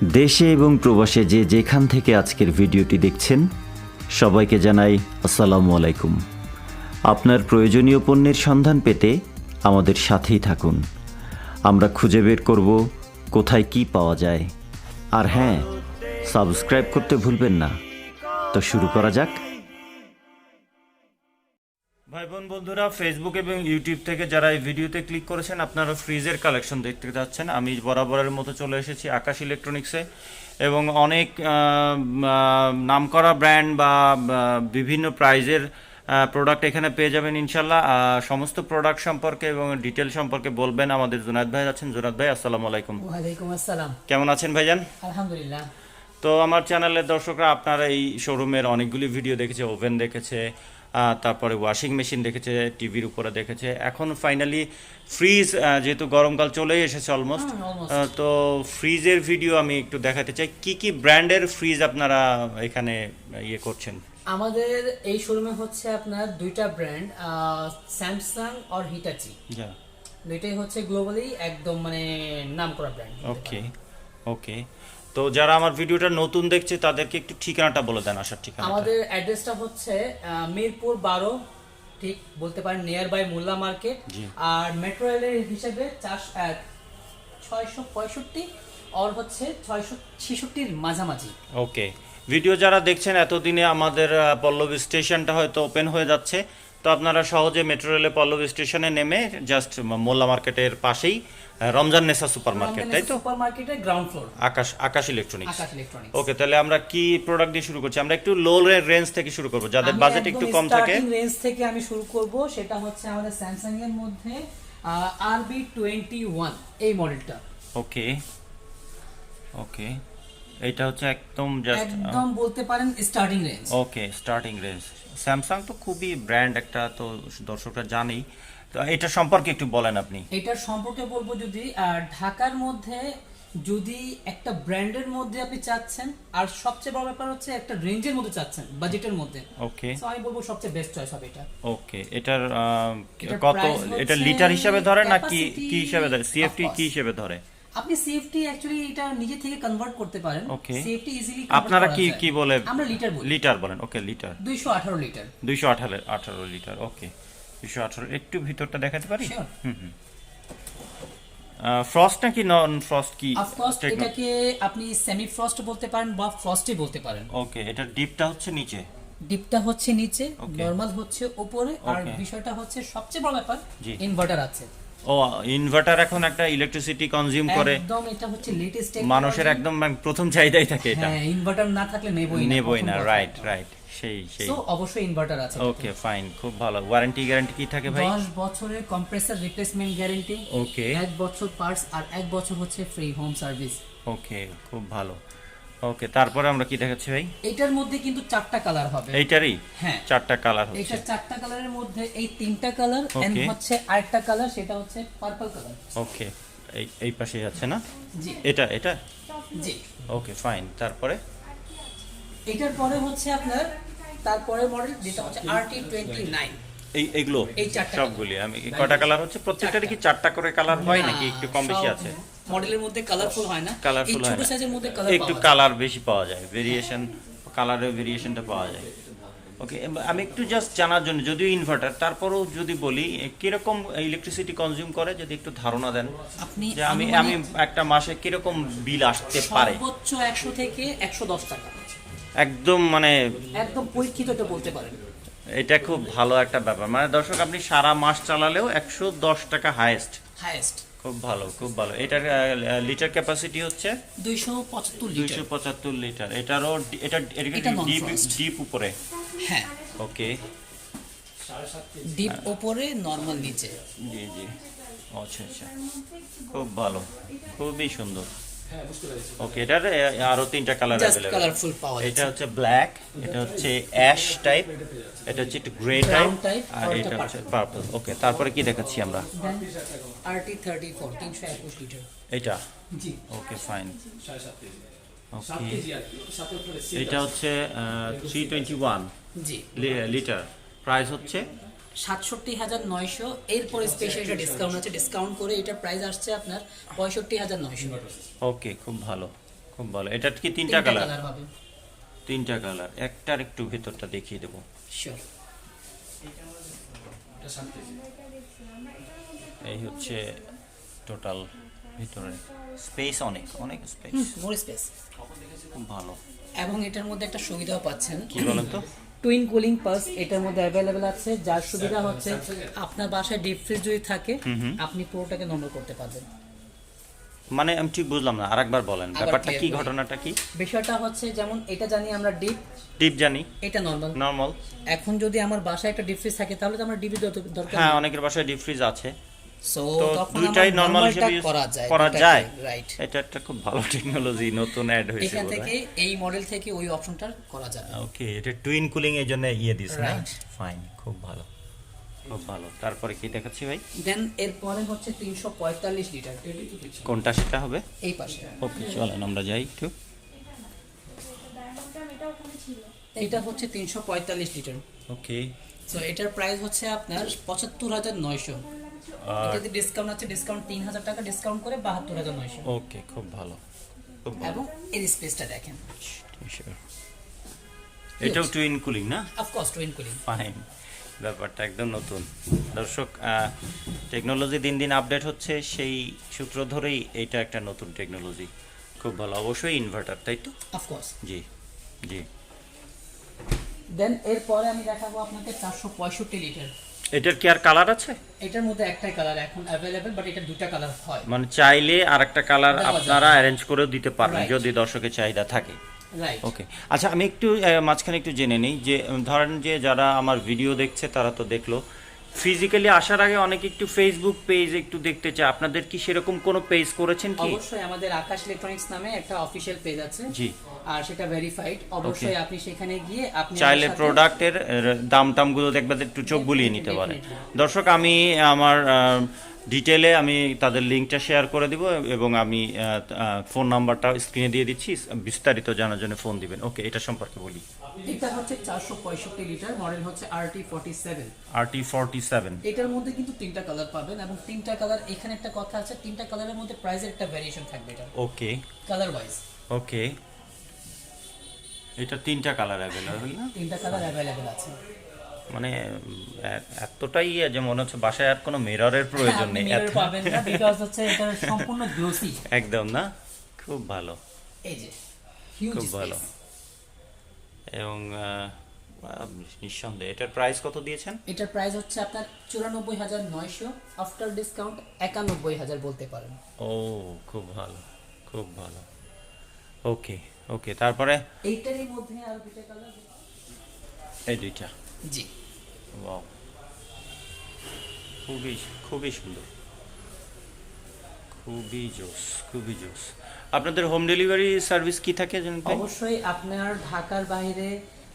দেশে এবং প্রবাসে যে যেখান থেকে আজকের ভিডিওটি দেখছেন সবাইকে জানাই আসসালামু আলাইকুম। আপনার প্রয়োজনীয় পণ্যের সন্ধান পেতে আমাদের সাথেই থাকুন। আমরা খুঁজে বের করব কোথায় কি পাওয়া যায়। আর হ্যাঁ, সাবস্ক্রাইব করতে ভুলবেন না। তো শুরু করা যাক। ভাই বোন বন্ধুরা, ফেসবুক এবং ইউটিউব থেকে যারা এই ভিডিওতে ক্লিক করেছেন আপনারা ফ্রিজের কালেকশন দেখতে যাচ্ছেন। আমি বরাবরের মতো চলে এসেছি আকাশ ইলেকট্রনিক্সে এবং অনেক নামকরা ব্র্যান্ড বা বিভিন্ন প্রাইজের প্রোডাক্ট এখানে পেয়ে যাবেন ইনশাল্লাহ। সমস্ত প্রোডাক্ট সম্পর্কে এবং ডিটেল সম্পর্কে বলবেন আমাদের জুনায়েদ ভাই আছেন। জুনায়েদ ভাই, আসসালামু আলাইকুম। ওয়ালাইকুম আসসালাম। কেমন আছেন ভাইজান? আলহামদুলিল্লাহ। তো আমার চ্যানেলের দর্শকরা আপনারা এই শোরুমের অনেকগুলি ভিডিও দেখেছে, ওভেন দেখেছে, তারপরে ওয়াশিং মেশিন দেখেছে, টিভির উপরে দেখেছে। এখন ফাইনালি ফ্রিজ, যেহেতু গরমকাল চলেই এসেছে অলমোস্ট, তো ফ্রিজের ভিডিও আমি একটু দেখাতে চাই। কি কি ব্র্যান্ডের ফ্রিজ আপনারা এখানে ইয়ে করছেন? আমাদের এই শোরুমে হচ্ছে আপনার দুইটা ব্র্যান্ড, স্যামসাং আর হিটাচি। দুইটাই হচ্ছে গ্লোবালি একদম মানে নামকরা ব্র্যান্ড। ওকে ওকে। তো যারা আমার ভিডিওটা নতুন দেখছে তাদেরকে একটু ঠিকানাটা বলে দেন, আসার ঠিকানা। আমাদের অ্যাড্রেসটা হচ্ছে মিরপুর 12, ঠিক বলতে পারেন নিয়ার বাই মোল্লা মার্কেট। আর মেট্রো রেলের হিসেবে 665 আর হচ্ছে 666 মাঝামাঝি। ওকে। ভিডিও যারা দেখছেন এতদিনে আমাদের পল্লবী স্টেশনটা হয়তো ওপেন হয়ে যাচ্ছে, তো আপনারা সহজে মেট্রো রেলে পল্লবী স্টেশনে নেমে জাস্ট মোল্লা মার্কেটের পাশেই রমজাননেসা সুপার মার্কেট, তাই তো? সুপার মার্কেটের গ্রাউন্ড ফ্লোর আকাশ ইলেকট্রনিক্স। আকাশ ইলেকট্রনিক্স। ওকে, তাহলে আমরা কি প্রোডাক্ট দিয়ে শুরু করছি? আমরা একটু লো রেঞ্জ থেকে শুরু করব, যাদের বাজেট একটু কম থাকে। স্টার্টিং রেঞ্জ থেকে আমি শুরু করব। সেটা হচ্ছে আমাদের স্যামসাং এর মধ্যে RB21 এই মডেলটা। ওকে ওকে। এটা হচ্ছে একদম বলতে পারেন স্টার্টিং রেঞ্জ। ওকে, স্টার্টিং রেঞ্জ। স্যামসাং তো খুবই ব্র্যান্ড একটা, তো দর্শকরা জানেই। তো এটা সম্পর্কে একটু বলেন আপনি। এটার সম্পর্কে বলবো, যদি ঢাকার মধ্যে যদি একটা ব্র্যান্ডের মধ্যে আপনি চাচ্ছেন, আর সবচেয়ে বড় ব্যাপার হচ্ছে একটা রেঞ্জের মধ্যে চাচ্ছেন, বাজেটের মধ্যে, ওকে, সো আমি বলবো সবচেয়ে বেস্ট চয়েস হবে এটা। ওকে। এটার কত, এটা লিটার হিসাবে ধরে না কি হিসাবে ধরে? সিএফটি কি হিসাবে ধরে? আপনি সিএফটি অ্যাকচুয়ালি এটা নিজে থেকে কনভার্ট করতে পারেন। ওকে, সিএফটি ইজিলি আপনারা কি বলে? আমরা লিটার বলি। লিটার বলেন। ওকে, লিটার 218 লিটার। 218 লিটার। ওকে, 218। একটু ভিতরটা দেখাতে পারি? হুম। ফ্রস্ট নাকি নন ফ্রস্ট কি? অফকোর্স এটাকে আপনি সেমি ফ্রস্ট বলতে পারেন বা ফ্রস্টই বলতে পারেন। ওকে, এটা ডিপটা হচ্ছে নিচে, ডিপটা হচ্ছে নিচে, নরমাল হচ্ছে উপরে। আর বিষয়টা হচ্ছে সবচেয়ে বড় ব্যাপার, ইনভার্টার আছে। ও, ইনভার্টার এখন একটা ইলেকট্রিসিটি কনজিউম করে, একদম এটা হচ্ছে লেটেস্ট মানুষের একদম প্রথম চাহিদাই থাকে এটা। হ্যাঁ, ইনভার্টার না থাকলে নেবই না। রাইট। সেই সো অবশ্যই ইনভার্টার আছে। ওকে, ফাইন, খুব ভালো। ওয়ারেন্টি গ্যারান্টি কি থাকে ভাই? 10 বছরের কম্প্রেসর রিপ্লেসমেন্ট গ্যারান্টি। ওকে, 1 বছর পার্টস আর 1 বছর হচ্ছে ফ্রি হোম সার্ভিস। ওকে, খুব ভালো। ওকে, তারপরে আমরা কি দেখাচ্ছি ভাই? এটার মধ্যে কিন্তু 4টা কালার হবে। এইটারই? হ্যাঁ, 4টা কালার হচ্ছে। এটা 4টা কালারের মধ্যে এই 3টা কালার এন্ড হচ্ছে আরেকটা কালার, সেটা হচ্ছে পার্পল কালার। ওকে, এই পাশেই আছে না? জি, এটা জি। ওকে, ফাইন। তারপরে এটার পরে হচ্ছে আপনার তারপরে মডেল যেটা হচ্ছে RT29। এইগুলো সবগুলি আমি কয়টা কালার হচ্ছে? প্রত্যেকটারই কি 4টা করে কালার হয় নাকি একটু কম বেশি আছে? মডেলের মধ্যে কালারফুল হয় না, কালারফুল হয় ছোট না, সাইজের মধ্যে কালার একটু কালার বেশি পাওয়া যায়, ভেরিয়েশন, কালারের ভেরিয়েশনটা পাওয়া যায়। ওকে, আমি একটু জাস্ট জানার জন্য, যদিও ইনভার্টার, তারপরেও যদি বলি কিরকম ইলেকট্রিসিটি কনজিউম করে, যদি একটু ধারণা দেন যে আমি একটা মাসে কিরকম বিল আসতে পারে? সর্বোচ্চ 100 থেকে 110 টাকা, একদম মানে একদম পরীক্ষিত এটা বলতে পারেন। এটা খুব ভালো একটা ব্যাপার। মানে দর্শক, আপনি সারা মাস চালালেও 110 টাকা হাইয়েস্ট। খুব ভালো, খুব ভালো। এটার লিটার ক্যাপাসিটি হচ্ছে 275 লিটার। এটারও এটা ডিপ উপরে? হ্যাঁ। ওকে, ডিপ উপরে, নরমাল নিচে। জি। আচ্ছা, খুব ভালো, খুবই সুন্দর। ওকে, এটার আরো 3টা কালার अवेलेबल। কালারফুল পাওয়া যায়। এটা হচ্ছে ব্ল্যাক, এটা হচ্ছে অ্যাশ টাইপ, এটা হচ্ছে একটু গ্রে টাইপ, আর এটা হচ্ছে পার্পল। ওকে, তারপরে কি দেখাচ্ছি আমরা? RT34 321 litre. এটা? জি। ওকে, ফাইন। ওকে, এটা হচ্ছে 321 জি লিটার। প্রাইস হচ্ছে ৬৭,৯০০। এরপরে স্পেশাল একটা ডিসকাউন্ট আছে, ডিসকাউন্ট করে এটা প্রাইস আসছে আপনার ৬৫,৯০০। ওকে, খুব ভালো, খুব ভালো। এটা কি তিনটা কালার? হবে, তিনটা কালার। একটার একটু ভেতরটা দেখিয়ে দেবো। শিওর। এই হচ্ছে টোটাল ভিতরে স্পেস, অনেক অনেক স্পেস, মোর স্পেস, খুব ভালো। এবং এটার মধ্যে একটা সুবিধাও পাচ্ছেন। কি বলেন তো? টুইন কুলিং পালস এটার মধ্যে অ্যাভেলেবেল আছে, যার সুবিধা হচ্ছে আপনার বাসায় ডিপ ফ্রিজ যদি থাকে আপনি পুরোটাকে নরমাল করতে পারবেন। মানে আমি ঠিক বুঝলাম না, আরেকবার বলেন ব্যাপারটা কি, ঘটনাটা কি? বিষয়টা হচ্ছে যেমন এটা জানি আমরা ডিপ জানি, এটা নরমাল। নরমাল। এখন যদি আমার বাসায় একটা ডিপ ফ্রিজ থাকে তাহলে তো আমার ডিপি দরকার। হ্যাঁ, অনেকের বাসায় ডিপ ফ্রিজ আছে, সো তো তখন দুইটাই নরমাল হিসেবে করা যায়। রাইট, এটা একটা খুব ভালো টেকনোলজি, নতুন অ্যাড হয়েছে। এখান থেকে এই মডেল থেকে ওই অপশনটা করা যায়। ওকে, এটা টুইন কুলিং এর জন্য দিছে না? ফাইন, খুব ভালো, খুব ভালো। তারপরে কি দেখাচ্ছি ভাই? দেন এরপরে হচ্ছে 345 লিটার। কোনটা সেটা হবে? এই পাশে। ওকে, চলেন আমরা যাই একটু। এটা হচ্ছে 345 লিটার। ওকে, সো এটার প্রাইস হচ্ছে আপনার ৭৫,৯০০। এটাতে ডিসকাউন্ট আছে, ডিসকাউন্ট ৩,০০০ টাকা ডিসকাউন্ট করে ৭২,৯০০। ওকে, খুব ভালো, খুব ভালো। এবং এর স্পেসটা দেখেন, এটাও টুইন কুলিং না? Of course twin cooling. Fine, ব্যাপারটা একদম নতুন। দর্শক, টেকনোলজি দিন দিন আপডেট হচ্ছে, সেই সূত্র ধরেই এইটা একটা নতুন টেকনোলজি। খুব ভালো। অবশ্যই ইনভার্টার, তাই তো? Of course. জি জি। দেন এরপরে আমি দেখাবো আপনাকে 465 লিটার। এটার কি আর কালার আছে? এটার মধ্যে একটাই কালার এখন অ্যাভেলেবেল, বাট এটা দুটো কালার হয়, মানে চাইলে আরেকটা কালার দেওয়া যায়। আপনারা অ্যারেঞ্জ করে দিতে পারবেন Right. যদি দর্শকের চাহিদা থাকে। রাইট। ওকে, আচ্ছা আমি একটু মাঝখানে একটু জেনে নিই যে ধরেন যে যারা আমার ভিডিও দেখছে তারা তো দেখলো, ফিজিক্যালি আসার আগে অনেকে একটু ফেসবুক পেজ একটু দেখতে চায়, আপনাদের কি সেরকম কোনো পেজ করেছেন কি? অবশ্যই আমাদের আকাশ ইলেকট্রনিক্স নামে একটা অফিশিয়াল পেজ আছে। জি। আর সেটা ভেরিফাইড। অবশ্যই আপনি সেখানে গিয়ে আপনি চাইলে প্রোডাক্টের দাম টামগুলো দেখবেন, একটু চোখ বুলিয়ে নিতে পারে। দর্শক, আমি আমার ডিটেলে আমি তাদের লিঙ্কটা শেয়ার করে দিব এবং আমি ফোন নাম্বারটা স্ক্রিনে দিয়ে দিচ্ছি, বিস্তারিত জানার জন্য ফোন দিবেন। ওকে, এটা সম্পর্কে বলি। এটা হচ্ছে 465 লিটার, মডেল হচ্ছে RT47। RT47। এটার মধ্যে কিন্তু তিনটা কালার পাবেন, এবং তিনটা কালার, এখানে একটা কথা আছে, তিনটা কালারের মধ্যে প্রাইসের একটা ভেরিয়েশন থাকবে এটা। ওকে, কালার ওয়াইজ। ওকে, এটা তিনটা কালার অ্যাভেলেবল না? তিনটা কালার অ্যাভেলেবল আছে। মানে এতটাই যে মনে হচ্ছে বাসায় আর কোনো মিররের প্রয়োজন নেই। মিরর পাবেন না, বিকজ হচ্ছে এটা সম্পূর্ণ গ্লোসি। একদম না? খুব ভালো, এই যে হিউজ খুব ভালো। এবং নিঃসন্দেহে এটার প্রাইস কত দিয়েছেন? এটার প্রাইস হচ্ছে আপনার 94,900, আফটার ডিসকাউন্ট 91,000 বলতে পারেন। ও, খুব ভালো, খুব ভালো। ওকে, ওকে, তারপরে এইটারই মধ্যে আর দুটো কালার। এই দুইটা। জি। ওয়াও, খুবই খুবই সুন্দর, খুবই জোস, খুবই জোস। আপনাদের হোম ডেলিভারি সার্ভিস কি থাকে জানেন? অবশ্যই আপনার ঢাকার বাইরে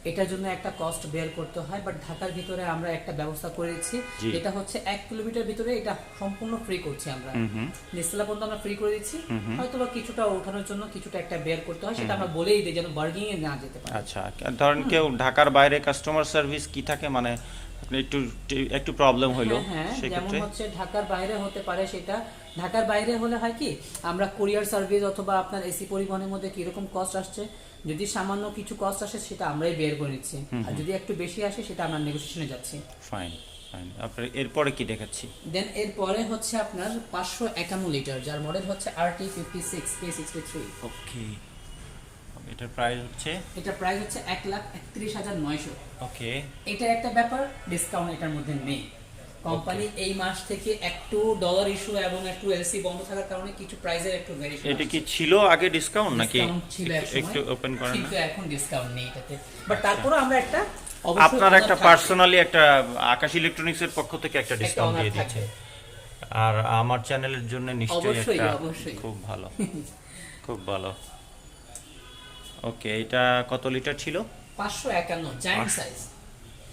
এটার জন্য একটা কস্ট বেয়ার করতে হয়, বাট ঢাকার ভিতরে আমরা একটা ব্যবস্থা করেছি, এটা হচ্ছে 1 কিলোমিটার ভিতরে এটা সম্পূর্ণ ফ্রি করছি আমরা। নিচতলা পর্যন্ত আমরা ফ্রি করে দিচ্ছি, হয়তো বা কিছুটা ওঠানোর জন্য কিছুটা একটা বেয়ার করতে হয়, সেটা আমরা বলেই দিই যেন বার্গিং এ না যেতে পারে। আচ্ছা, ধরেন কেউ ঢাকার বাইরে কাস্টমার সার্ভিস কি থাকে, মানে আপনি একটু প্রবলেম হইলো যেমন হচ্ছে ঢাকার বাইরে হতে পারে, সেটা ঢাকার বাইরে হলে হয় কি, আমরা কুরিয়ার সার্ভিস অথবা আপনার এসি পরিবহনের মধ্যে কিরকম কস্ট আসছে, যদি সামান্য কিছু কস্ট আসে সেটা আমরাই বের করে নিচ্ছি, আর যদি একটু বেশি আসে সেটা আমরা নেগোসিয়েশনে যাচ্ছি। Fine, fine. আপনার এরপরে কি দেখাচ্ছি? দেন এরপরে হচ্ছে আপনার 551 লিটার, যার মডেল হচ্ছে RT56 K63। ওকে, এটার প্রাইস হচ্ছে? এটা প্রাইস হচ্ছে 1,31,900। ওকে, এটা একটা ব্যাপার, ডিসকাউন্ট এটার মধ্যে নেই। কোম্পানি এই মাস থেকে একটু ডলার ইস্যু এবং একটু এলসি বন্ধ থাকার কারণে কিছু প্রাইসের একটু ভেরিয়েশন। এটা কি ছিল আগে ডিসকাউন্ট নাকি? ছিল একটু ওপেন করেন, কিন্তু এখন ডিসকাউন্ট নেই এটাতে, বাট তারপরে আমরা একটা আপনার একটা পার্সোনালি একটা আকাশ ইলেকট্রনিক্স এর পক্ষ থেকে একটা ডিসকাউন্ট দিয়ে দিচ্ছে, আর আমার চ্যানেলের জন্য নিশ্চয়ই একটা খুব ভালো, খুব ভালো। ওকে, এটা কত লিটার ছিল? 551, জায়ান্ট সাইজ।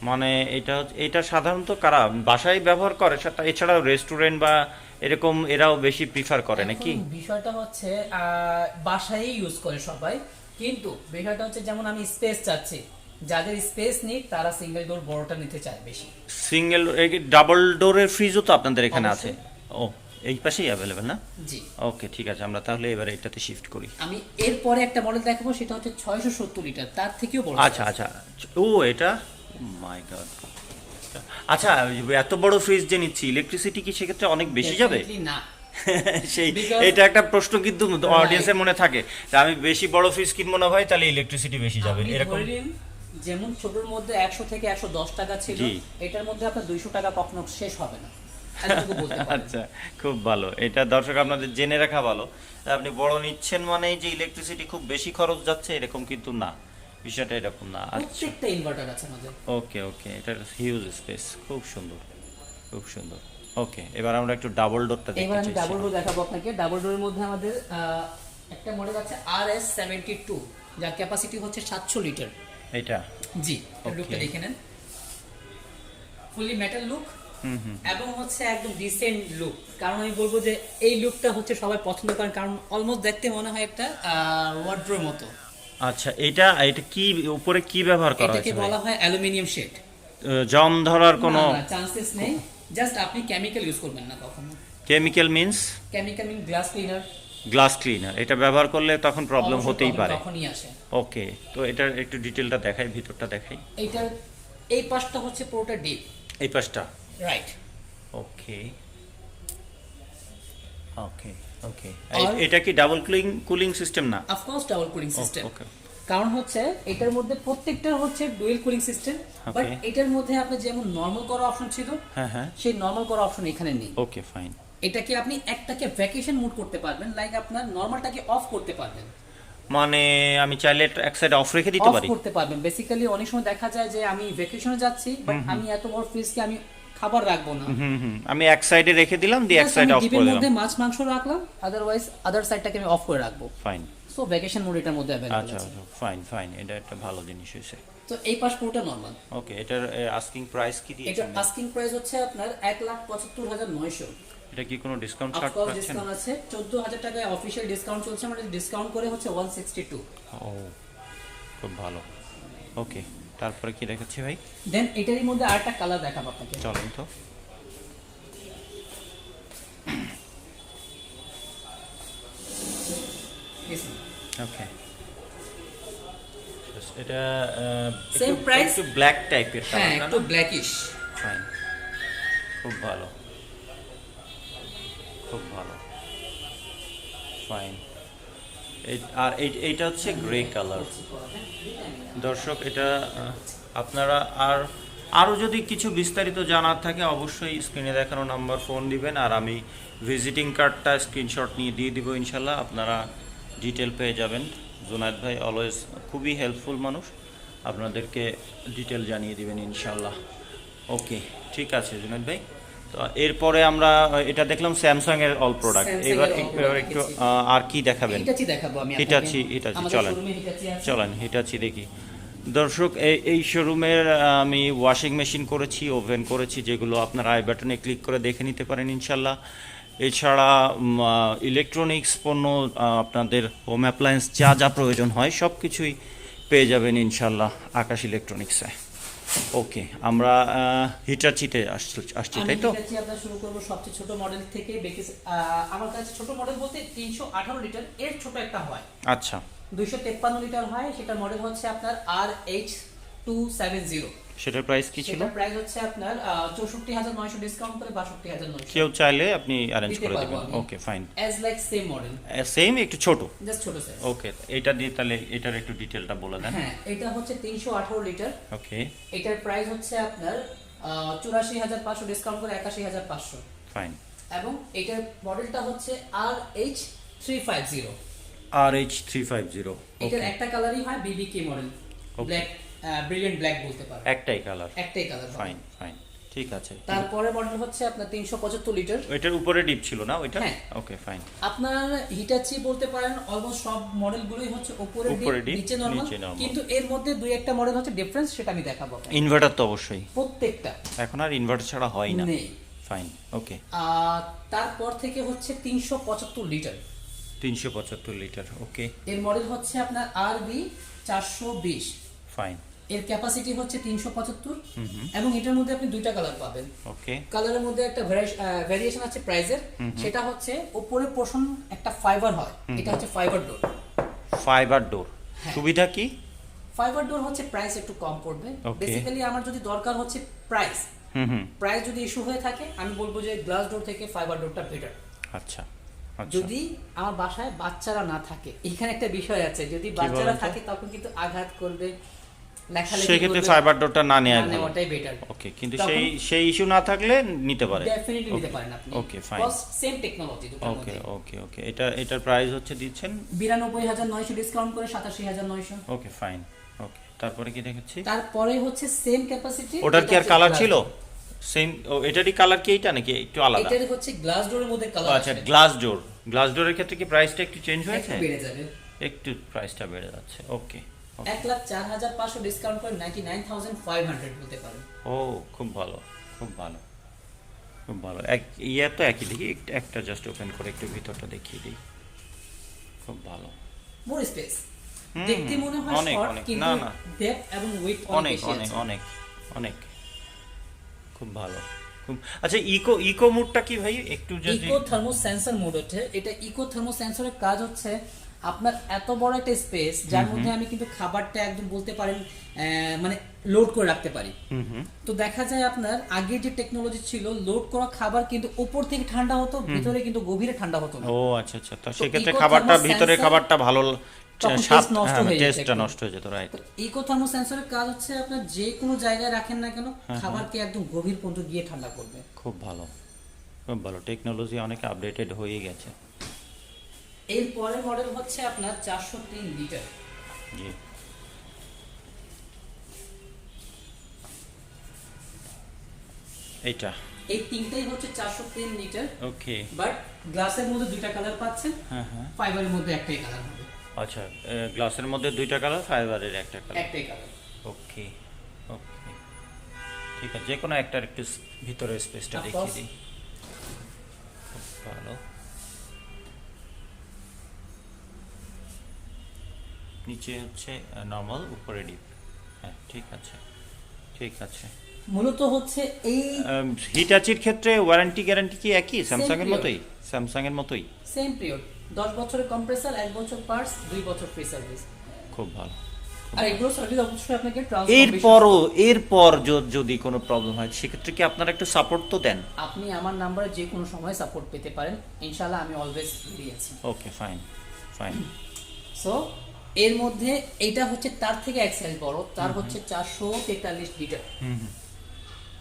মানে এটা সাধারণত কারা বাসায় ব্যবহার করে, এছাড়াও রেস্টুরেন্ট বা এরকম এরাও বেশি প্রিফার করে নাকি? বিষয়টা হচ্ছে বাসায় ইউজ করে সবাই, কিন্তু বিষয়টা হচ্ছে যেমন আমি স্পেস চাচ্ছি, যাদের স্পেস নেই তারা সিঙ্গেল ডোর বড়টা নিতে চায় বেশি। সিঙ্গেল, ডাবল ডোরের ফ্রিজও তো আপনাদের এখানে আছে? ও, এই পাশেই অ্যাভেলেবেল না? জি। ওকে, ঠিক আছে, আমরা তাহলে এবারে এটাতে শিফট করি। আমি এরপরে একটা মডেল দেখাবো, সেটা হচ্ছে 670 লিটার, তার থেকেও বড়। আচ্ছা আচ্ছা, ও এটা মাই গড। আচ্ছা, এত বড় ফ্রিজ যে নিচ্ছি, ইলেকট্রিসিটি কি সেক্ষেত্রে অনেক বেশি যাবে? Definitely না। সেই Because- এটা একটা প্রশ্ন কিন্তু অডিয়েন্সের মনে থাকে যে আমি বেশি বড় ফ্রিজ কিনবো না ভাই, তাহলে ইলেকট্রিসিটি বেশি যাবে, আপনি এরকম? ধরে নিন, যেমন ছোটর মধ্যে 100 থেকে 110 টাকা ছিল, জি। এটার মধ্যে আপনার 200 টাকা কখনো শেষ হবে না, এতটুকু বলতে পারেন। আচ্ছা, খুব ভালো, এটা দর্শক আপনাদের জেনে রাখা ভালো। আপনি বড় নিচ্ছেন মানে যে ইলেকট্রিসিটি খুব বেশি খরচ যাচ্ছে এরকম কিন্তু না, বিষয়টা এরকম না। আচ্ছা, প্রত্যেকটা ইনভার্টার আছে আমাদের। ওকে ওকে, এটা হিউজ স্পেস, খুব সুন্দর, খুব সুন্দর। ওকে, এবার আমরা একটু ডাবল ডোরটা এবার আমি দেখতে ডাবল চাইছি। ডোর দেখাবো আপনাকে। ডাবল ডোরের মধ্যে আমাদের একটা মডেল আছে RS72, যার ক্যাপাসিটি হচ্ছে 700 লিটার। এটা জি, Okay. লুকটা দেখে নেন, ফুলি মেটাল লুক এবং হচ্ছে একদম ডিসেন্ট লুক। কারণ আমি বলবো যে এই লুকটা হচ্ছে সবাই পছন্দ করেন, কারণ অলমোস্ট দেখতে মনে হয় একটা ওয়ার্ড্রোর মতো। আচ্ছা, এটা এটা কি উপরে কি ব্যবহার করা এটাকে হয়েছে ভাই? বলা হয় অ্যালুমিনিয়াম শেড। জং ধরার কোনো চান্সেস নেই, জাস্ট আপনি কেমিক্যাল ইউজ করবেন না কখনো। Chemical means? কেমিক্যাল মিন গ্লাস ক্লিনার। গ্লাস ক্লিনার, এটা ব্যবহার করলে তখন প্রবলেম হতেই পারে। তখনই আসে। ওকে, তো এটার একটু ডিটেলটা দেখাই, ভিতরটা দেখাই। এইটার এই পাশটা হচ্ছে পুরোটা ডিপ। এই পাশটা? রাইট। ওকে ওকে ওকে, আর- এটা কি ডাবল কুলিং সিস্টেম না? Of course double cooling system. Okay, কারণ হচ্ছে এটার মধ্যে প্রত্যেকটার হচ্ছে dual cooling system, but Okay. এটার মধ্যে আপনি যেমন নরমাল করা অপশন ছিল, হ্যাঁ হ্যাঁ, সেই নরমাল করা অপশন এখানে নেই। Okay fine. এটাকে আপনি একটাকে ভ্যাকেশন মোড করতে পারবেন, লাইক আপনার নরমালটাকে অফ করতে পারবেন। মানে আমি চাইলে এটা এক সাইড অফ রেখে দিতে অফ পারি? করতে পারবেন। বেসিক্যালি অনেক সময় দেখা যায় যে আমি ভ্যাকেশনে যাচ্ছি, বাট আমি এত বড় ফ্রিজকে আমি খাবার রাখবো না, আমি এক সাইডে রেখে দিলাম, দিয়ে এক Just সাইড আমি অফ ডিপের করে মধ্যে দিলাম। মাছ মাংস রাখলাম, আদারওয়াইজ আদার সাইডটাকে আমি অফ করে রাখবো। ফাইন, সো ভ্যাকেশন মোড এটার মধ্যে অ্যাভেলেবল আচ্ছা আছে। আচ্ছা, ফাইন ফাইন, এটা একটা ভালো জিনিস হয়েছে। তো এই পাশ পুরোটা নরমাল। ওকে, এটার আস্কিং প্রাইস কি এটার দিয়েছেন? আস্কিং প্রাইস হচ্ছে আপনার 1,75,900। এটা কি কোনো ডিসকাউন্ট ছাড় অফকোর্স পাচ্ছেন? ডিসকাউন্ট আছে, 14,000 টাকায় অফিশিয়াল ডিসকাউন্ট চলছে, আমাদের ডিসকাউন্ট করে হচ্ছে 162। ও, খুব ভালো। ওকে, তারপরে কি দেখাচ্ছি ভাই? দেন এটারই মধ্যে আরেকটা কালার দেখাবো আপনাকে। চলেন তো। ওকে, এটা Same price? একটু ব্ল্যাক টাইপের হ্যাঁ, কালার একটু না? ব্ল্যাকিশ। ফাইন, খুব ভালো, খুব ভালো, ফাইন। আর এইটা হচ্ছে গ্রে কালার। দর্শক, এটা আপনারা আরও যদি কিছু বিস্তারিত জানার থাকে অবশ্যই স্ক্রিনে দেখানো নাম্বার ফোন দিবেন, আর আমি ভিজিটিং কার্ডটা স্ক্রিনশট নিয়ে দিয়ে দিব, ইনশাল্লাহ আপনারা ডিটেল পেয়ে যাবেন। জুনায়েদ ভাই অলওয়েজ খুবই হেল্পফুল মানুষ, আপনাদেরকে ডিটেল জানিয়ে দিবেন ইনশাল্লাহ। ওকে, ঠিক আছে জুনায়েদ ভাই। তো এরপরে আমরা এটা দেখলাম স্যামসাং এর অল প্রোডাক্ট, Samsung এবার এর all একটু product একটু দেখেছি। আর কি দেখাবেন? হিটাচি দেখাবো আমি আপনাকে। হিটাচি আমাদের চলেন শোরুমে হিটাচি আছে। চলেন হিটাচি দেখি। দর্শক, এই শোরুমের আমি ওয়াশিং মেশিন করেছি, ওভেন করেছি, যেগুলো আপনারা আই বাটনে ক্লিক করে দেখে নিতে পারেন ইনশাল্লাহ। এছাড়া ইলেকট্রনিক্স পণ্য, আপনাদের হোম অ্যাপ্লায়েন্স যা যা প্রয়োজন হয় সব কিছুই পেয়ে যাবেন ইনশাল্লাহ আকাশ ইলেকট্রনিক্সে। ওকে, আমরা হিটাচিতে আসছি, আমি তাই তো? হিটাচি আপনার শুরু করব সবচেয়ে ছোট মডেল থেকে। আমার কাছে ছোট মডেল বলতে 318 লিটার এর ছোট একটা হয়, আচ্ছা, 253 লিটার হয়, সেটা মডেল হচ্ছে আপনার RH270। সেটার প্রাইস কি ছিল? সেটার প্রাইস হচ্ছে আপনার 64,900, ডিসকাউন্ট করে 62,900। কেউ চাইলে আপনি অ্যারেঞ্জ দিতে করে পারবো দেবেন। আমি। Okay fine, as like same model, same একটু ছোট। জাস্ট ছোট সাইজ। ওকে, এটা দিয়ে তাহলে এটার একটু ডিটেলটা বলে দেন। হ্যাঁ, এটা হচ্ছে 318 লিটার। ওকে এটার প্রাইস হচ্ছে আপনার 84,500, ডিসকাউন্ট করে 81,500। ফাইন। এবং এটার মডেলটা হচ্ছে RH350। RH350। এটার ওকে, একটা কালারই হয়, বিবিকে মডেল, ব্ল্যাক, ব্রিলিয়ান্ট ব্ল্যাক বলতে পারেন। একটাই কালার। একটাই কালার। ফাইন ফাইন, ঠিক আছে। তারপরে মডেল হচ্ছে আপনার 375 লিটার। ওইটার উপরে ডিপ ছিল না ওইটা? হ্যাঁ। Okay fine. আপনার হিটাচি বলতে পারেন অলমোস্ট সব মডেলগুলোই হচ্ছে উপরে উপরে ডিপ, deep, নিচে নরমাল, নিচে normal। কিন্তু এর মধ্যে দুই একটা মডেল হচ্ছে ডিফারেন্স, সেটা আমি দেখাবো আপনাকে। ইনভার্টার তো অবশ্যই, প্রত্যেকটা এখন আর ইনভার্টার ছাড়া হয় না। নেই। ফাইন, ওকে। তারপর থেকে হচ্ছে 375 লিটার। 375 লিটার, ওকে এর মডেল হচ্ছে আপনার RB420। ফাইন। এর ক্যাপাসিটি হচ্ছে 375 এবং এটার মধ্যে আপনি দুইটা কালার পাবেন। ওকে, কালারের মধ্যে একটা ভেরিয়েশন আছে প্রাইসের, সেটা হচ্ছে উপরের পোর্শন একটা ফাইবার হয়, এটা হচ্ছে ফাইবার ডোর। ফাইবার ডোর সুবিধা কি? ফাইবার ডোর হচ্ছে প্রাইস একটু কম পড়বে। বেসিক্যালি আমার যদি দরকার হচ্ছে প্রাইস, প্রাইস যদি ইস্যু হয়ে থাকে আমি বলবো যে গ্লাস ডোর থেকে ফাইবার ডোরটা বেটার। আচ্ছা, যদি আমার বাসায় বাচ্চারা না থাকে, এখানে একটা বিষয় আছে, যদি বাচ্চারা থাকে তখন কিন্তু আঘাত করবে, লেখালেখি করবে, সেক্ষেত্রে ফাইবার ডোরটা না নেওয়াটাই বেটার। ওকে, কিন্তু সেই ইস্যু না থাকলে নিতে পারে, ডেফিনেটলি নিতে পারেন আপনি। ওকে, ফাইন, সেম টেকনোলজি দুটোর ওকে মধ্যে। ওকে ওকে। এটার প্রাইস হচ্ছে দিচ্ছেন 92900 ডিসকাউন্ট করে 87900। ওকে, ফাইন, ওকে। তারপরে কি দেখাচ্ছি? তারপরে হচ্ছে সেম ক্যাপাসিটি। ওটার কি আর কালার ছিল? সেম এটারই কালার কি এইটা নাকি একটু আলাদা? এটার হচ্ছে গ্লাস ডোরের মধ্যে কালার আছে। আচ্ছা, গ্লাস ডোরের ক্ষেত্রে কি প্রাইসটা একটু চেঞ্জ হয়েছে? একটু বেড়ে যাবে, একটু প্রাইসটা বেড়ে যাচ্ছে। ওকে, 1,04,500 ডিসকাউন্ট করে 99,500 বলতে পারেন। ও, খুব ভালো, খুব ভালো, খুব ভালো। ইয়ে তো একই, দেখি একটা জাস্ট ওপেন করে একটু ভিতরটা দেখিয়ে দিই। খুব ভালো, মোর স্পেস, দেখতে মনে হয় অনেক শর্ট, অনেক, কিন্তু না না, ডেপথ এবং উইথ অনেক অনেক অনেক অনেক, খুব ভালো, খুব। আচ্ছা, ইকো মোডটা কি ভাই একটু যদি? ইকো থার্মো সেন্সর মোড হচ্ছে এটা। ইকো থার্মো সেন্সরের কাজ হচ্ছে আপনার এত বড় একটা স্পেস যার মধ্যে আমি কিন্তু খাবারটা একদম বলতে পারেন মানে লোড করে রাখতে পারি। তো দেখা যায় আপনার আগে যে টেকনোলজি ছিল, লোড করা খাবার কিন্তু উপর থেকে ঠান্ডা হতো, ভিতরে কিন্তু গভীরে ঠান্ডা হতো না। ও আচ্ছা আচ্ছা, তো সেক্ষেত্রে খাবারটা ভিতরে খাবারটা ভালো, টেস্টটা নষ্ট হয়ে যেত, রাইট। ইকো থার্মো সেন্সরের কাজ হচ্ছে আপনার যে কোনো জায়গায় রাখেন না কেন খাবারকে একদম গভীর পর্যন্ত গিয়ে ঠান্ডা করবে। খুব ভালো, খুব ভালো। টেকনোলজি অনেক আপডেটেড হয়ে গেছে। এর পরের মডেল হচ্ছে আপনার 403 লিটার। জি, এইটা, এই তিনটাই হচ্ছে 403 লিটার। ওকে, বাট গ্লাসের মধ্যে দুইটা কালার পাচ্ছেন, হ্যাঁ হ্যাঁ। ফাইবারের মধ্যে একটাই কালার হবে। আচ্ছা, গ্লাসের মধ্যে দুইটা কালার, ফাইবারের একটা কালার, একটাই কালার। ওকে ওকে, ঠিক আছে। যে কোনো একটার একটু ভিতরে স্পেসটা দেখিয়ে দিই। খুব ভালো। নিচে হচ্ছে নরমাল, উপরে ডিপ। হ্যাঁ, ঠিক আছে, ঠিক আছে। মূলত হচ্ছে এই হিটাচির ক্ষেত্রে ওয়ারেন্টি গ্যারান্টি কি একই স্যামসাং এর মতোই? স্যামসাং এর মতোই, সেম পিরিয়ড, 10 বছরের কম্প্রেসার, 1 বছর পার্টস, 2 বছর ফ্রি সার্ভিস। খুব ভালো। আর এগুলো সার্ভিস অবশ্যই আপনাকে এরপর যদি কোনো প্রবলেম হয় সেক্ষেত্রে কি আপনারা একটু সাপোর্ট তো দেন? আপনি আমার নাম্বারে যে কোনো সময় সাপোর্ট পেতে পারেন, ইনশাআল্লাহ আমি অলওয়েজ রেডি আছি। ওকে, ফাইন ফাইন। সো এর মধ্যে এইটা হচ্ছে তার থেকে এক সাইজ বড়, তার হচ্ছে 443 লিটার।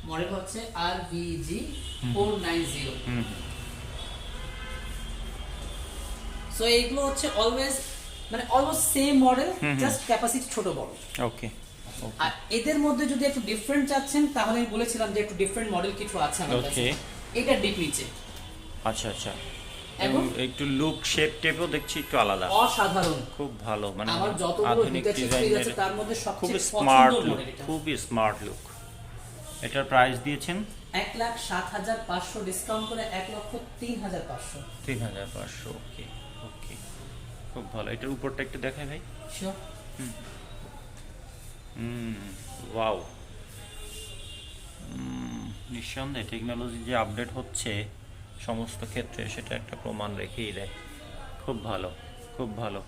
মডেল হচ্ছে RVG 490। সো এইগুলো হচ্ছে অলওয়েজ মানে almost same model, just capacity ছোট বড়। ওকে, আর এদের মধ্যে যদি একটু ডিফারেন্ট চাচ্ছেন তাহলে আমি বলেছিলাম যে একটু ডিফারেন্ট মডেল কিছু আছে আমার কাছে। এটা ডিপ নিচে, আচ্ছা আচ্ছা, এবং একটু লুক শেপ টেপও দেখছি একটু আলাদা, অসাধারণ, খুব ভালো। মানে আমার যতগুলো হিটাচি ফ্রিজ আছে তার মধ্যে সবচেয়ে স্মার্ট পছন্দের লুক, মডেল এটা। খুবই স্মার্ট লুক। এটার প্রাইস দিয়েছেন 1,07,500 ডিসকাউন্ট করে 1,03,500। 3,500। ওকে ওকে, খুব ভালো। এটার উপরটা একটু দেখাই ভাই। শিওর। ওয়াও, নিঃসন্দেহে টেকনোলজি যে আপডেট হচ্ছে সমস্ত ক্ষেত্রে সেটা একটা প্রমাণ রেখেই দেয়। খুব ভালো, খুব ভালো,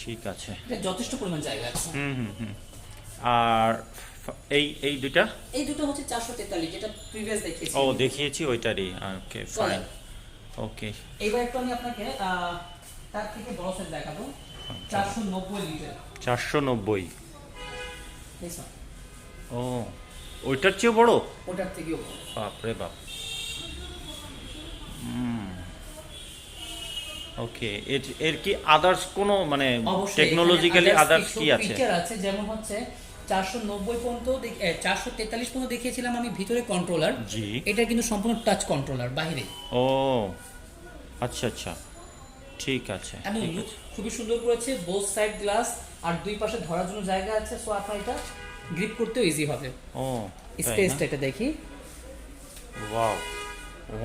ঠিক আছে। এটা যথেষ্ট পরিমাণ জায়গা আছে। আর এই দুটো হচ্ছে 443, যেটা প্রিভিয়াস দেখিয়েছি। ও, দেখিয়েছি ওইটারই। ওকে, ফাইন, ওকে। এবার একটু আমি আপনাকে তার থেকে বড় সাইজ দেখাবো, 490 লিটার। 490, দেখছো? ও, ওইটার চেয়ে বড়? ওটার থেকেও বড়। বাপরে বাপ। ওকে, এর কি আদার্স কোনো মানে টেকনোলজিক্যালি আদার্স কি আছে? ফিচার আছে, যেমন হচ্ছে 490 পর্যন্ত 443 পর্যন্ত দেখিয়েছিলাম আমি ভিতরে কন্ট্রোলার। জি, এটা কিন্তু সম্পূর্ণ টাচ কন্ট্রোলার বাইরে। ও আচ্ছা আচ্ছা, ঠিক আছে। এবং খুবই সুন্দর করেছে, বোথ সাইড গ্লাস আর দুই পাশে ধরার জন্য জায়গা আছে, সো আপনার এটা গ্রিপ করতেও ইজি হবে। ও, স্পেসটা এটা দেখি, ওয়াও,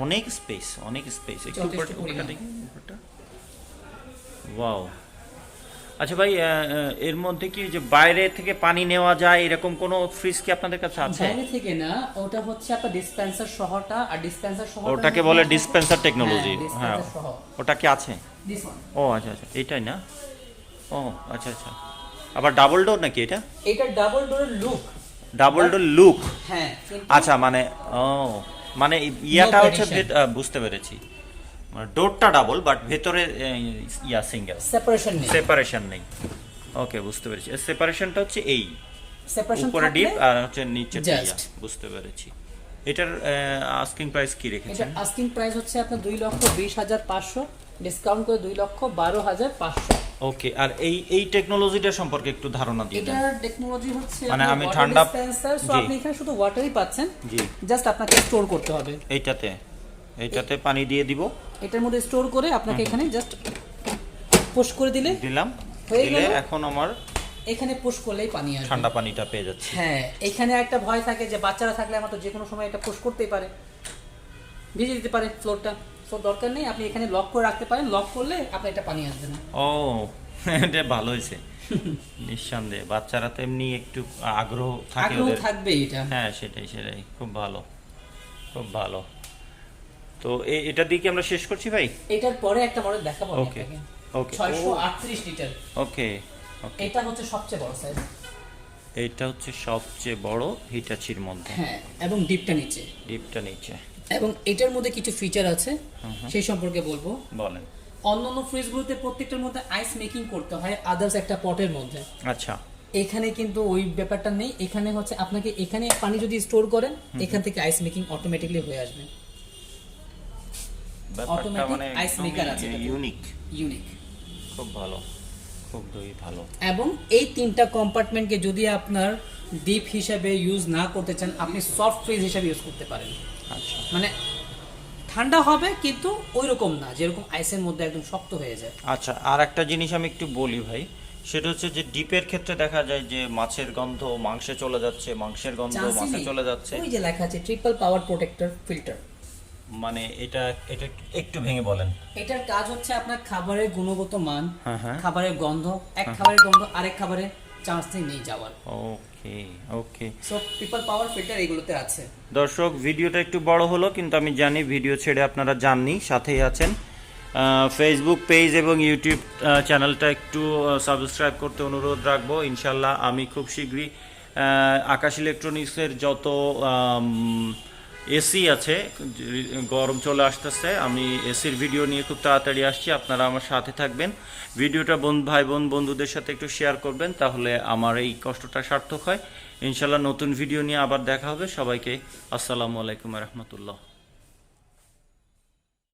অনেক স্পেস, অনেক স্পেস। একটু উপরটা দেখি, উপরটা, ওয়াও। আচ্ছা ভাই, এর মধ্যে কি যে বাইরে থেকে পানি নেওয়া যায় এরকম কোনো ফ্রিজ কি আপনাদের কাছে আছে? বাইরে থেকে না, ওটা হচ্ছে আপনার ডিসপেন্সার সহটা, আর ডিসপেন্সার সহ ওটাকে বলে ডিসপেন্সার টেকনোলজি। হ্যাঁ, ডিসপেন্সার সহ ওটা কি আছে? This one. ও আচ্ছা আচ্ছা, এইটাই না? ও আচ্ছা আচ্ছা, আবার ডাবল ডোর নাকি এটা? এটা ডাবল ডোরের লুক। Double door look. হ্যাঁ, আচ্ছা, মানে ও মানে ইয়াটা হচ্ছে বুঝতে পেরেছি, মানে ডোরটা ডাবল বাট ভেতরে ইয়া সিঙ্গেল, সেপারেশন নেই। ওকে, বুঝতে পেরেছি। সেপারেশনটা হচ্ছে এই সেপারেশন উপরে ডিপ আর হচ্ছে নিচে ইয়া, Just। বুঝতে পেরেছি। এটার আস্কিং প্রাইস কি এটা রেখেছেন? আস্কিং প্রাইস হচ্ছে আপনার 2,20,500, ডিসকাউন্ট করে 2,12,500। ওকে, আর এই টেকনোলজিটা সম্পর্কে একটু ধারণা দিয়ে দেন। এটার টেকনোলজি হচ্ছে মানে আমি ঠান্ডা ডিসপেন্সার, সো জি। আপনি এখানে শুধু ওয়াটারই পাচ্ছেন, জি, জাস্ট আপনাকে স্টোর করতে হবে। এইটাতে পানি দিয়ে দিব, এটার মধ্যে স্টোর করে আপনাকে এখানে জাস্ট পুশ করে দিলাম, হয়ে দিলে গেল। এখন আমার এখানে পুশ করলেই পানি আসবে, ঠান্ডা পানিটা পেয়ে যাচ্ছে। হ্যাঁ, এখানে একটা ভয় থাকে যে বাচ্চারা থাকলে আমার তো যে কোনো সময় এটা পুশ করতেই পারে, ভিজে দিতে পারে ফ্লোরটা। সো দরকার নেই, আপনি এখানে লক করে রাখতে পারেন, লক করলে আপনার এটা পানি আসবে না। ও, এটা ভালো হয়েছে। নিঃসন্দেহে বাচ্চারা তো এমনি একটু আগ্রহ থাকে ওদের। থাকবে এটা। হ্যাঁ, সেটাই, খুব ভালো, খুব ভালো। তো এটা দিয়ে কি আমরা শেষ করছি ভাই? এটার পরে একটা মডেল দেখাবো আমি ওকে, আপনাকে। ওকে, 638 লিটার। ওকে, ওকে। এটা হচ্ছে সবচেয়ে বড় সাইজ। এইটা হচ্ছে সবচেয়ে বড় হিটাচির মধ্যে। হ্যাঁ, এবং ডিপটা নিচে। ডিপটা নিচে। এবং এটার মধ্যে কিছু ফিচার আছে, সেই সম্পর্কে বলবো। বলেন। অন্যান্য ফ্রিজগুলোতে প্রত্যেকটার মধ্যে আইস মেকিং করতে হয় আদার্স একটা পটের মধ্যে। আচ্ছা, এখানে কিন্তু ওই ব্যাপারটা নেই। এখানে হচ্ছে আপনাকে এখানে পানি যদি স্টোর করেন, এখান থেকে আইস মেকিং অটোমেটিক্যালি হয়ে আসবে। ব্যাপারটা মানে আইস মেকার আছে, ইউনিক। খুব ভালো, খুবই ভালো। এবং এই তিনটা কম্পার্টমেন্টকে যদি আপনার ডিপ হিসাবে ইউজ না করতে চান, আপনি সফট ফ্রিজ হিসাবে ইউজ করতে পারেন। আচ্ছা, মানে ঠান্ডা হবে কিন্তু ওই রকম না যেরকম আইসের মধ্যে একদম শক্ত হয়ে যায়। আচ্ছা, আর একটা জিনিস আমি একটু বলি ভাই, সেটা হচ্ছে যে ডিপের ক্ষেত্রে দেখা যায় যে মাছের গন্ধ মাংসে চলে যাচ্ছে, মাংসের গন্ধ মাছে চলে যাচ্ছে। ওই যে লেখা আছে ট্রিপল পাওয়ার প্রোটেক্টর ফিল্টার, মানে এটা একটু ভেঙে বলেন। এটার কাজ হচ্ছে আপনার খাবারের গুণগত মান, হ্যাঁ, খাবারের গন্ধ, এক খাবারের গন্ধ আরেক খাবারে চান্স নেই যাওয়ার। ওকে, ওকে। সো ট্রিপল পাওয়ার ফিল্টার এগুলোতে আছে। দর্শক, ভিডিওটা একটু বড় হলো, কিন্তু আমি জানি ভিডিও ছেড়ে আপনারা যাননি, সাথেই আছেন। ফেসবুক পেজ এবং ইউটিউব চ্যানেলটা একটু সাবস্ক্রাইব করতে অনুরোধ রাখবো। ইনশাল্লাহ আমি খুব শীঘ্রই আকাশ ইলেকট্রনিক্সের যত এসি আছে, গরম চলে আসতেছে, আমি এসির ভিডিও নিয়ে খুব তাড়াতাড়ি আসছি, আপনারা আমার সাথে থাকবেন। ভিডিওটা ভাই বোন বন্ধুদের সাথে একটু শেয়ার করবেন, তাহলে আমার এই কষ্টটা সার্থক হয়। ইনশাল্লাহ নতুন ভিডিও নিয়ে আবার দেখা হবে। সবাইকে আসসালামু আলাইকুম রহমতুল্লাহ।